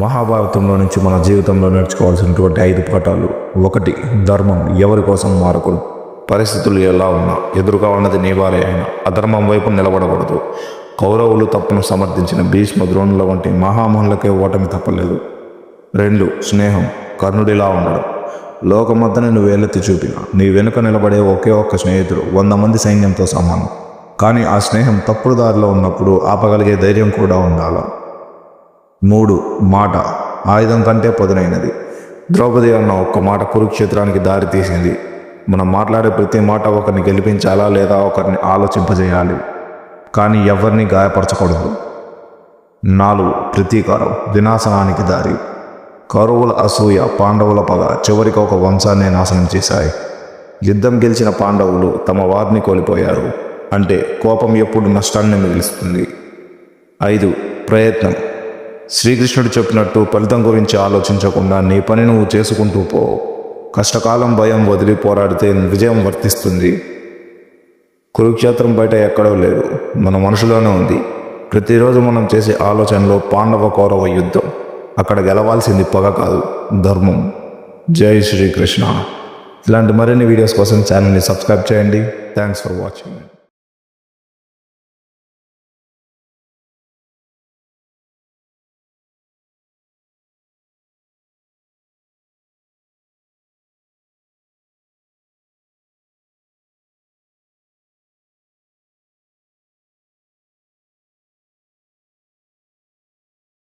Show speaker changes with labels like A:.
A: మహాభారతంలో నుంచి మన జీవితంలో నేర్చుకోవాల్సినటువంటి 5 పాఠాలు. 1. ధర్మం ఎవరి కోసం మారకూడదు. పరిస్థితులు ఎలా ఉన్నా ఎదురుగా ఉన్నది నీ వారే అయినా అధర్మం వైపు నిలబడకూడదు. కౌరవులు తప్పును సమర్థించిన భీష్మ ద్రోణుల వంటి మహామహులకే ఓటమి తప్పలేదు. 2. స్నేహం కర్ణుడిలా ఉండడం. లోకమంతని నువ్వు వేలెత్తి చూపిన నీ వెనుక నిలబడే ఒకే ఒక్క స్నేహితుడు 100 మంది సైన్యంతో సమానం. కానీ ఆ స్నేహం తప్పుడు దారిలో ఉన్నప్పుడు ఆపగలిగే ధైర్యం కూడా ఉండాలి. 3. మాట ఆయుధం కంటే పదునైనది. ద్రౌపది అన్న ఒక్క మాట కురుక్షేత్రానికి దారి తీసింది. మనం మాట్లాడే ప్రతి మాట ఒకరిని గెలిపించాలా లేదా ఒకరిని ఆలోచింపజేయాలి, కానీ ఎవరిని గాయపరచకూడదు. 4. ప్రతీకారం వినాశనానికి దారి. కౌరవుల అసూయ పాండవుల పగ చివరికి ఒక వంశాన్ని నాశనం చేశాయి. యుద్ధం గెలిచిన పాండవులు తమ వారిని కోల్పోయారు, అంటే కోపం ఎప్పుడు నష్టాన్ని మిగులుస్తుంది. 5. ప్రయత్నం శ్రీకృష్ణుడు చెప్పినట్టు ఫలితం గురించి ఆలోచించకుండా నీ పని నువ్వు చేసుకుంటూ పో. కష్టకాలం భయం వదిలి పోరాడితే విజయం వర్తిస్తుంది. కురుక్షేత్రం బయట ఎక్కడో లేదు, మన మనసులోనే ఉంది. ప్రతిరోజు మనం చేసే ఆలోచనలో పాండవ కౌరవ యుద్ధం. అక్కడ గెలవాల్సింది పగ కాదు, ధర్మం. జై శ్రీకృష్ణ. ఇలాంటి మరిన్ని వీడియోస్ కోసం ఛానల్ని సబ్స్క్రైబ్ చేయండి. Thanks for watching.